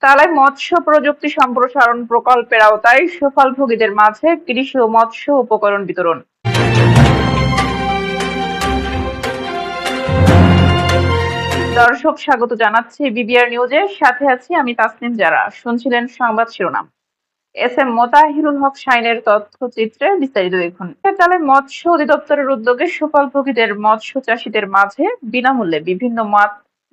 তালায় মৎস্য প্রযুক্তি সম্প্রসারণ প্রকল্পের আওতায় সুফলভোগীদের মাঝে কৃষি ও মৎস্য উপকরণ বিতরণ। দর্শক, স্বাগত জানাচ্ছি বিবিআর নিউজে। সাথে আছি আমি তাসনিম জারা। শুনছিলেন সংবাদ শিরোনাম। এস এম মোতাহিরুল হক শাইনের তথ্যচিত্রে বিস্তারিত দেখুন। তাহলে মৎস্য অধিদপ্তরের উদ্যোগে সুফলভোগীদের মৎস্য চাষীদের মাঝে বিনামূল্যে বিভিন্ন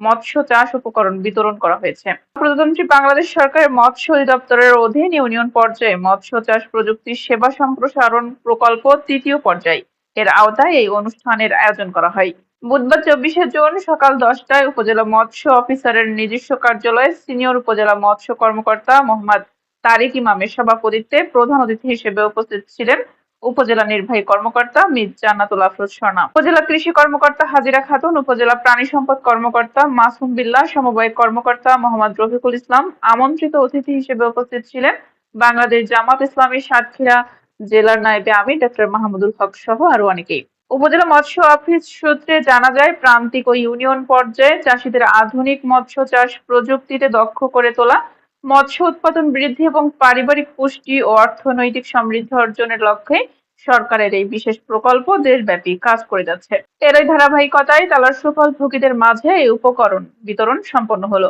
মৎস্য চাষ উপকরণ বিতরণ করা হয়েছে। প্রধানমন্ত্রী বাংলাদেশ সরকারের মৎস্য অধিদপ্তরের অধীন ইউনিয়ন পর্যায়ে মৎস্য চাষ প্রযুক্তি সেবা সম্প্রসারণ প্রকল্প তৃতীয় পর্যায় এর আওতায় এই অনুষ্ঠানের আয়োজন করা হয়। বুধবার 24শে জুন সকাল 10টায় উপজেলা মৎস্য অফিসারের নিজস্ব কার্যালয়ে সিনিয়র উপজেলা মৎস্য কর্মকর্তা মোহাম্মদ তারিক ইমামের সভাপতিত্বে প্রধান অতিথি হিসেবে উপস্থিত ছিলেন উপজেলা নির্বাহী কর্মকর্তা মির্জা জান্নাতুল আফরোজ স্বর্ণা, উপজেলা কৃষি কর্মকর্তা হাজিরা খাতুন, উপজেলা প্রাণী সম্পদ কর্মকর্তা মাসুম বিল্লাহ, সমবায়িক কর্মকর্তা মোহাম্মদ রফিকুল ইসলাম। আমন্ত্রিত অতিথি হিসেবে উপস্থিত ছিলেন বাংলাদেশ জামাত ইসলামী সাতক্ষীরা জেলার নায়েবে আমির ডক্টর মাহমুদুল হক সহ আরো অনেকেই। উপজেলা মৎস্য অফিস সূত্রে জানা যায়, প্রান্তিক ও ইউনিয়ন পর্যায়ে চাষীদের আধুনিক মৎস্য চাষ প্রযুক্তিতে দক্ষ করে তোলা, মৎস্য উৎপাদন বৃদ্ধি এবং পারিবারিক পুষ্টি ও অর্থনৈতিক সমৃদ্ধি অর্জনের লক্ষ্যে সরকারের এই বিশেষ প্রকল্প দেশব্যাপী কাজ করে যাচ্ছে। এরই ধারাবাহিকতায় তালার সুফলভোগীদের মাঝে এই উপকরণ বিতরণ সম্পন্ন হলো।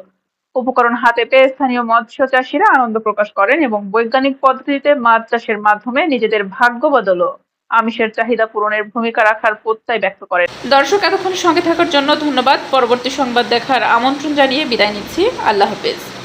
উপকরণ হাতে পেয়ে স্থানীয় মৎস্য চাষীরা আনন্দ প্রকাশ করেন এবং বৈজ্ঞানিক পদ্ধতিতে মাছ চাষের মাধ্যমে নিজেদের ভাগ্য বদল ও আমিষের চাহিদা পূরণের ভূমিকা রাখার প্রত্যয় ব্যক্ত করেন। দর্শক, এতক্ষণ সঙ্গে থাকার জন্য ধন্যবাদ। পরবর্তী সংবাদ দেখার আমন্ত্রণ জানিয়ে বিদায় নিচ্ছি। আল্লাহ হাফেজ।